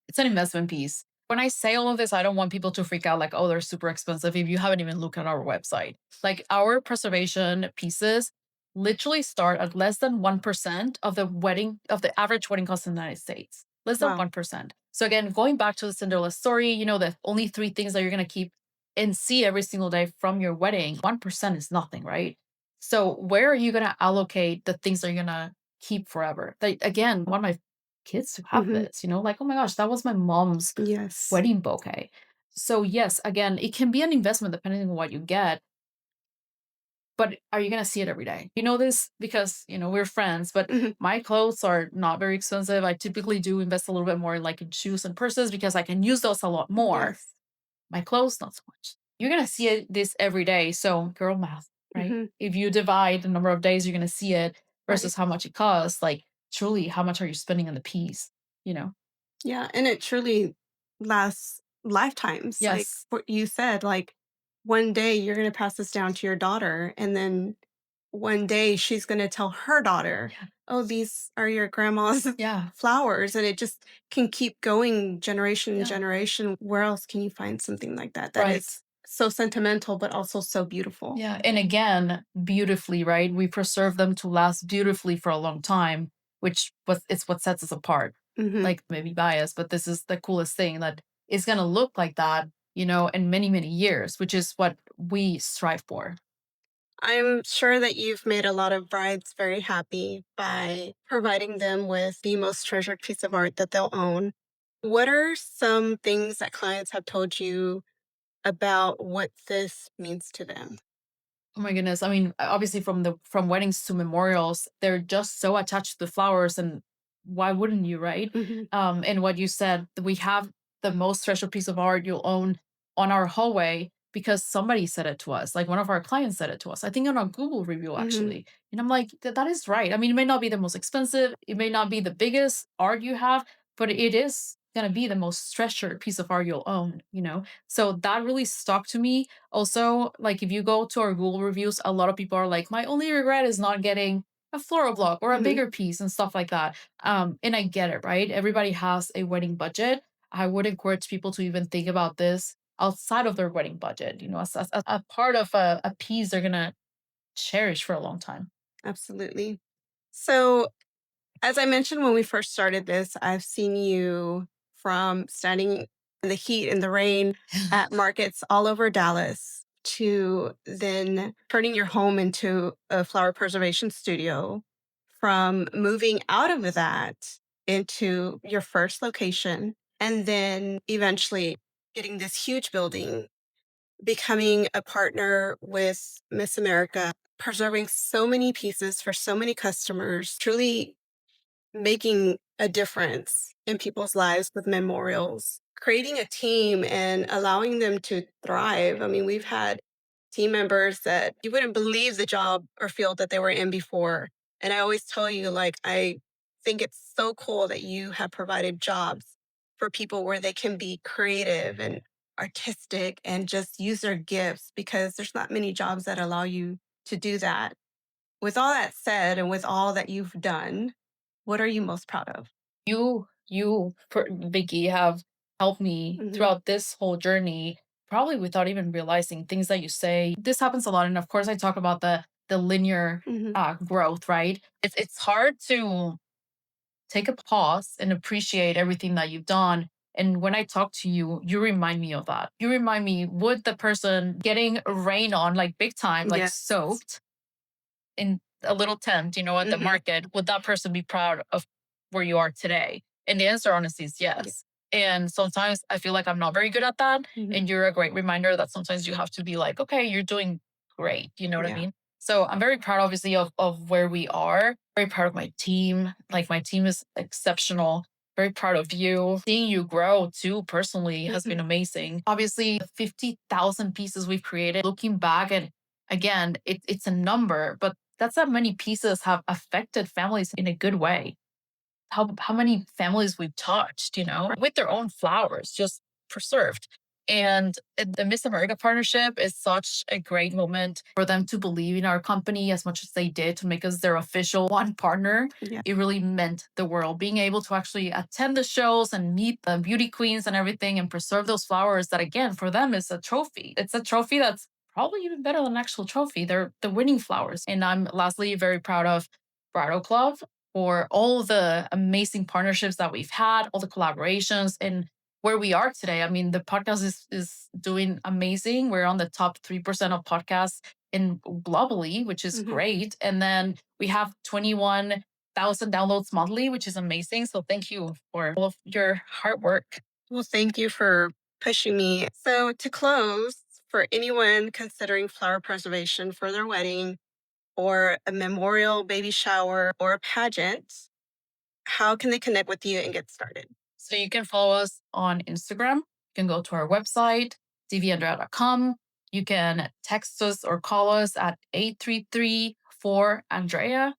S1: It's an investment piece. When I say all of this, I don't want people to freak out like, oh, they're super expensive if you haven't even looked at our website. Like our preservation pieces literally start at less than 1% of the average wedding cost in the United States. Less than
S2: Wow.
S1: 1%. So again, going back to the Cinderella story, the only three things that you're gonna keep and see every single day from your wedding, 1% is nothing, right? So where are you going to allocate the things that you're going to keep forever? Like, again, I want my kids to have
S2: Mhm.
S1: this, like, oh my gosh, that was my mom's
S2: Yes.
S1: wedding bouquet. So yes, again, it can be an investment depending on what you get, but are you going to see it every day? You know this because, we're friends, but
S2: Mhm.
S1: my clothes are not very expensive. I typically do invest a little bit more in like in shoes and purses because I can use those a lot more.
S2: Yes.
S1: My clothes, not so much. You're gonna see this every day. So girl math, right?
S2: Mhm.
S1: If you divide the number of days you're gonna see it
S2: Right.
S1: versus how much it costs, like truly how much are you spending on the piece, you know?
S2: Yeah, and it truly lasts lifetimes. Like
S1: Yes.
S2: what you said, like one day you're going to pass this down to your daughter, and then one day she's going to tell her daughter,
S1: Yeah.
S2: "Oh, these are your grandma's
S1: Yeah.
S2: flowers." And it just can keep going generation and
S1: Yeah.
S2: generation. Where else can you find something like that that
S1: Right.
S2: is so sentimental but also so beautiful?
S1: Yeah. And again, beautifully, right? We preserve them to last beautifully for a long time, which was it's what sets us apart.
S2: Mhm.
S1: Like maybe biased, but this is the coolest thing that it's gonna look like that, in many, many years, which is what we strive for.
S2: I'm sure that you've made a lot of brides very happy by providing them with the most treasured piece of art that they'll own. What are some things that clients have told you about what this means to them?
S1: Oh my goodness. I mean, obviously from weddings to memorials, they're just so attached to the flowers and why wouldn't you, right?
S2: Mhm.
S1: And what you said, we have the most treasured piece of art you'll own on our hallway because somebody said it to us. Like one of our clients said it to us. I think on a Google review
S2: Mhm.
S1: actually. And I'm like, that is right. I mean, it may not be the most expensive, it may not be the biggest art you have, but it is gonna be the most treasured piece of art you'll own. So that really stuck to me also, like if you go to our Google reviews, a lot of people are like, my only regret is not getting a floral block or a
S2: Mhm.
S1: bigger piece and stuff like that. And I get it, right? Everybody has a wedding budget. I would encourage people to even think about this outside of their wedding budget, as a part of a piece they're gonna cherish for a long time.
S2: Absolutely. So, as I mentioned when we first started this, I've seen you from standing in the heat and the rain at markets all over Dallas to then turning your home into a flower preservation studio, from moving out of that into your first location, and then eventually getting this huge building, becoming a partner with Miss America, preserving so many pieces for so many customers, truly making a difference in people's lives with memorials, creating a team and allowing them to thrive. I mean, we've had team members that you wouldn't believe the job or field that they were in before. And I always tell you, like, I think it's so cool that you have provided jobs for people where they can be creative and artistic and just use their gifts, because there's not many jobs that allow you to do that. With all that said, and with all that you've done, what are you most proud of?
S1: Vicky, have helped me
S2: Mhm.
S1: throughout this whole journey, probably without even realizing things that you say. This happens a lot, and of course, I talk about the linear
S2: Mhm.
S1: growth. Right? It's hard to take a pause and appreciate everything that you've done. And when I talk to you, you remind me of that. You remind me, would the person getting rain on like big time, like
S2: Yes.
S1: soaked, in a little tent, at the
S2: Mhm.
S1: market, would that person be proud of where you are today? And the answer, honestly, is
S2: Yeah.
S1: yes. And sometimes I feel like I'm not very good at that.
S2: Mhm.
S1: And you're a great reminder that sometimes you have to be like, okay, you're doing great. You know what I
S2: Yeah.
S1: mean? So I'm very proud, obviously, of where we are. Very proud of my team. Like my team is exceptional. Very proud of you. Seeing you grow too personally has
S2: Mhm.
S1: been amazing. Obviously, 50,000 pieces we've created. Looking back and again, it's a number, but that's how many pieces have affected families in a good way. How many families we've touched, with their own flowers, just preserved. And the Miss America partnership is such a great moment for them to believe in our company as much as they did to make us their official one partner.
S2: Yeah.
S1: It really meant the world. Being able to actually attend the shows and meet the beauty queens and everything and preserve those flowers that, again, for them is a trophy. It's a trophy that's probably even better than an actual trophy. They're the winning flowers. And I'm lastly very proud of Bridal Club for all the amazing partnerships that we've had, all the collaborations, and where we are today. I mean, the podcast is doing amazing. We're on the top 3% of podcasts in globally, which is
S2: Mhm.
S1: great. And then we have 21,000 downloads monthly, which is amazing. So thank you for all of your hard work.
S2: Well, thank you for pushing me. So, to close, for anyone considering flower preservation for their wedding or a memorial baby shower or a pageant, how can they connect with you and get started?
S1: So you can follow us on Instagram. You can go to our website, dbandrea.com. You can text us or call us at 833-4-ANDREA.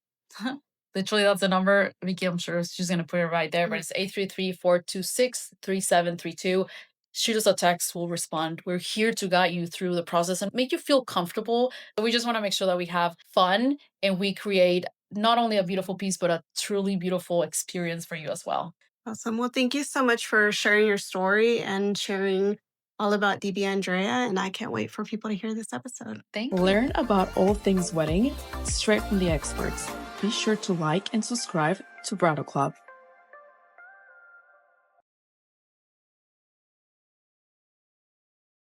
S1: Literally, that's the number. Vickie, I'm sure she's going to put it right there, but it's 833-426-3732. Shoot us a text, we'll respond. We're here to guide you through the process and make you feel comfortable. We just want to make sure that we have fun and we create not only a beautiful piece, but a truly beautiful experience for you as well.
S2: Awesome. Well, thank you so much for sharing your story and sharing all about DB Andrea. And I can't wait for people to hear this episode.
S1: Thank you.
S3: Learn about all things wedding straight from the experts. Be sure to like and subscribe to Bridal Club.